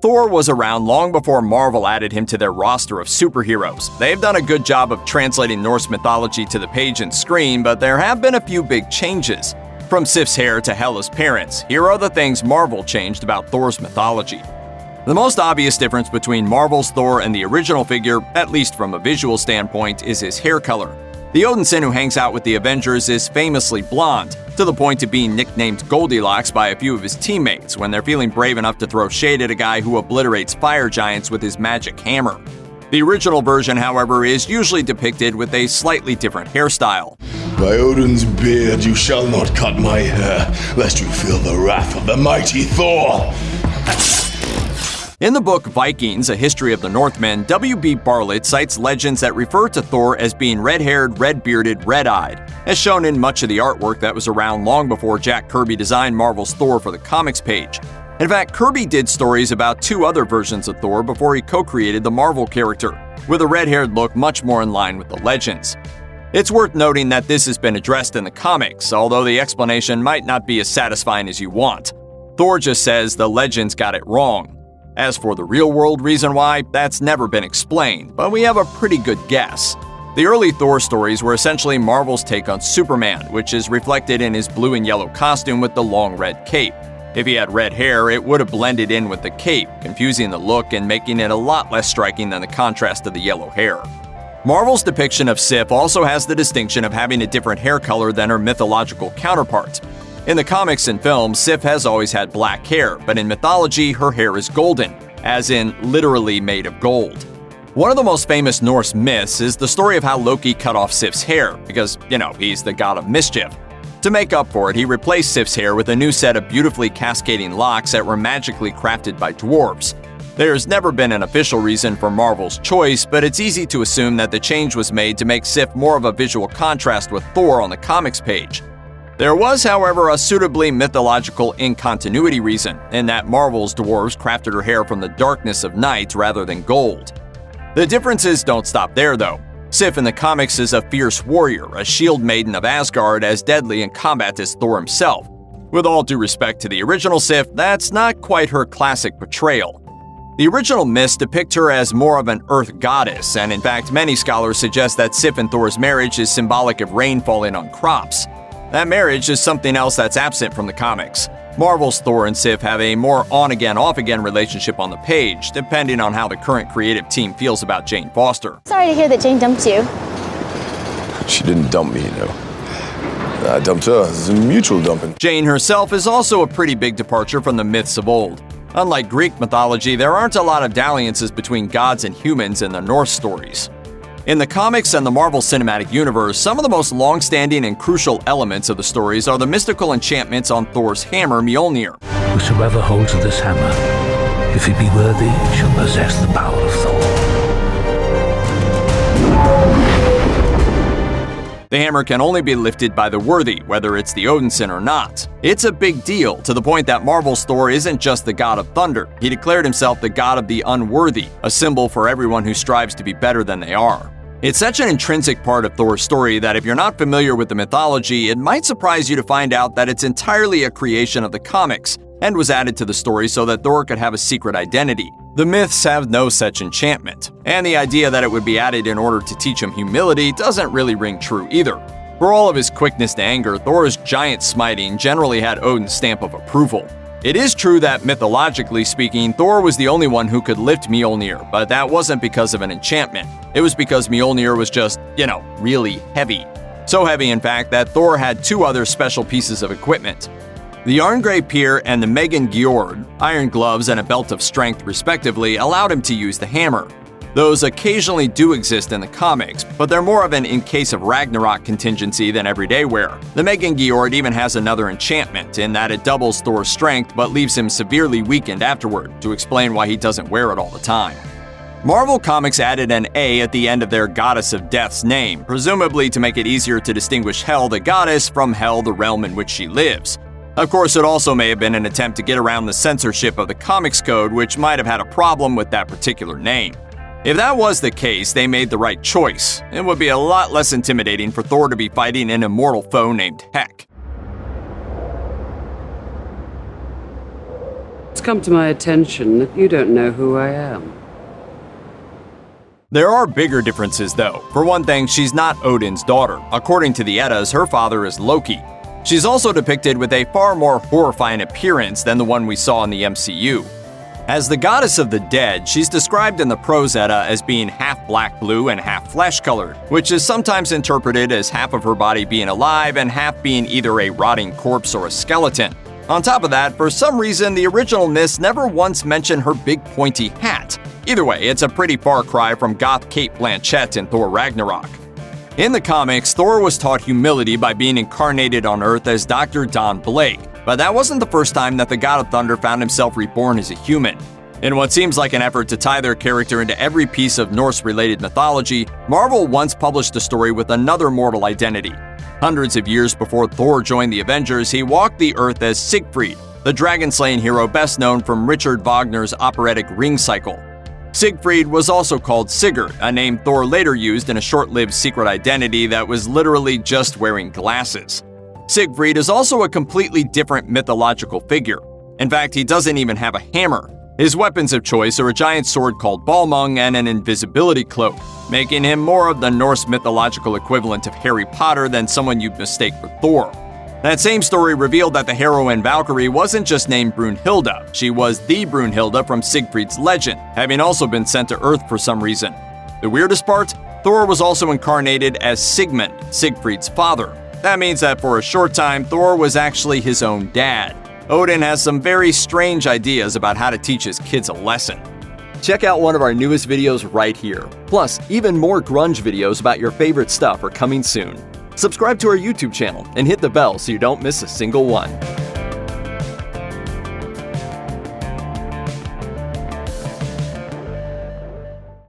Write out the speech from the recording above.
Thor was around long before Marvel added him to their roster of superheroes. They've done a good job of translating Norse mythology to the page and screen, but there have been a few big changes. From Sif's hair to Hela's parents, here are the things Marvel changed about Thor's mythology. The most obvious difference between Marvel's Thor and the original figure, at least from a visual standpoint, is his hair color. The Odinson who hangs out with the Avengers is famously blonde, to the point of being nicknamed Goldilocks by a few of his teammates when they're feeling brave enough to throw shade at a guy who obliterates fire giants with his magic hammer. The original version, however, is usually depicted with a slightly different hairstyle. By Odin's beard you shall not cut my hair, lest you feel the wrath of the mighty Thor! In the book Vikings, A History of the Northmen, W.B. Bartlett cites legends that refer to Thor as being red-haired, red-bearded, red-eyed, as shown in much of the artwork that was around long before Jack Kirby designed Marvel's Thor for the comics page. In fact, Kirby did stories about 2 other versions of Thor before he co-created the Marvel character, with a red-haired look much more in line with the legends. It's worth noting that this has been addressed in the comics, although the explanation might not be as satisfying as you want. Thor just says the legends got it wrong. As for the real-world reason why, that's never been explained, but we have a pretty good guess. The early Thor stories were essentially Marvel's take on Superman, which is reflected in his blue and yellow costume with the long red cape. If he had red hair, it would have blended in with the cape, confusing the look and making it a lot less striking than the contrast of the yellow hair. Marvel's depiction of Sif also has the distinction of having a different hair color than her mythological counterpart. In the comics and films, Sif has always had black hair, but in mythology, her hair is golden, as in literally made of gold. One of the most famous Norse myths is the story of how Loki cut off Sif's hair, because, he's the god of mischief. To make up for it, he replaced Sif's hair with a new set of beautifully cascading locks that were magically crafted by dwarves. There's never been an official reason for Marvel's choice, but it's easy to assume that the change was made to make Sif more of a visual contrast with Thor on the comics page. There was, however, a suitably mythological incontinuity reason, in that Marvel's dwarves crafted her hair from the darkness of night rather than gold. The differences don't stop there, though. Sif in the comics is a fierce warrior, a shield maiden of Asgard, as deadly in combat as Thor himself. With all due respect to the original Sif, that's not quite her classic portrayal. The original myths depict her as more of an earth goddess, and in fact, many scholars suggest that Sif and Thor's marriage is symbolic of rain falling on crops. That marriage is something else that's absent from the comics. Marvel's Thor and Sif have a more on-again, off-again relationship on the page, depending on how the current creative team feels about Jane Foster. Sorry to hear that Jane dumped you. She didn't dump me, I dumped her. It's a mutual dumping. Jane herself is also a pretty big departure from the myths of old. Unlike Greek mythology, there aren't a lot of dalliances between gods and humans in the Norse stories. In the comics and the Marvel Cinematic Universe, some of the most long-standing and crucial elements of the stories are the mystical enchantments on Thor's hammer Mjolnir. Whosoever holds this hammer, if he be worthy, shall possess the power of Thor. The hammer can only be lifted by the worthy, whether it's the Odinson or not. It's a big deal, to the point that Marvel's Thor isn't just the god of thunder. He declared himself the god of the unworthy, a symbol for everyone who strives to be better than they are. It's such an intrinsic part of Thor's story that if you're not familiar with the mythology, it might surprise you to find out that it's entirely a creation of the comics, and was added to the story so that Thor could have a secret identity. The myths have no such enchantment, and the idea that it would be added in order to teach him humility doesn't really ring true either. For all of his quickness to anger, Thor's giant smiting generally had Odin's stamp of approval. It is true that, mythologically speaking, Thor was the only one who could lift Mjolnir, but that wasn't because of an enchantment. It was because Mjolnir was just, really heavy. So heavy, in fact, that Thor had 2 other special pieces of equipment. The Arngray Pier and the Megan Gjord, iron gloves and a belt of strength respectively, allowed him to use the hammer. Those occasionally do exist in the comics, but they're more of an in case of Ragnarok contingency than everyday wear. The Megan Gjord even has another enchantment, in that it doubles Thor's strength but leaves him severely weakened afterward, to explain why he doesn't wear it all the time. Marvel Comics added an A at the end of their Goddess of Death's name, presumably to make it easier to distinguish Hel the goddess from Hel the realm in which she lives. Of course, it also may have been an attempt to get around the censorship of the comics code, which might have had a problem with that particular name. If that was the case, they made the right choice. It would be a lot less intimidating for Thor to be fighting an immortal foe named Hek. It's come to my attention that you don't know who I am. There are bigger differences, though. For one thing, she's not Odin's daughter. According to the Eddas, her father is Loki. She's also depicted with a far more horrifying appearance than the one we saw in the MCU. As the goddess of the dead, she's described in the Prose Edda as being half black-blue and half flesh-colored, which is sometimes interpreted as half of her body being alive and half being either a rotting corpse or a skeleton. On top of that, for some reason, the original myths never once mention her big pointy hat. Either way, it's a pretty far cry from goth Cate Blanchett in Thor Ragnarok. In the comics, Thor was taught humility by being incarnated on Earth as Dr. Don Blake, but that wasn't the first time that the God of Thunder found himself reborn as a human. In what seems like an effort to tie their character into every piece of Norse-related mythology, Marvel once published a story with another mortal identity. Hundreds of years before Thor joined the Avengers, he walked the Earth as Siegfried, the dragon-slaying hero best known from Richard Wagner's operatic Ring Cycle. Siegfried was also called Sigurd, a name Thor later used in a short-lived secret identity that was literally just wearing glasses. Siegfried is also a completely different mythological figure. In fact, he doesn't even have a hammer. His weapons of choice are a giant sword called Balmung and an invisibility cloak, making him more of the Norse mythological equivalent of Harry Potter than someone you'd mistake for Thor. That same story revealed that the heroine Valkyrie wasn't just named Brunhilde, she was the Brunhilde from Siegfried's legend, having also been sent to Earth for some reason. The weirdest part? Thor was also incarnated as Sigmund, Siegfried's father. That means that for a short time, Thor was actually his own dad. Odin has some very strange ideas about how to teach his kids a lesson. Check out one of our newest videos right here. Plus, even more grunge videos about your favorite stuff are coming soon. Subscribe to our YouTube channel and hit the bell so you don't miss a single one.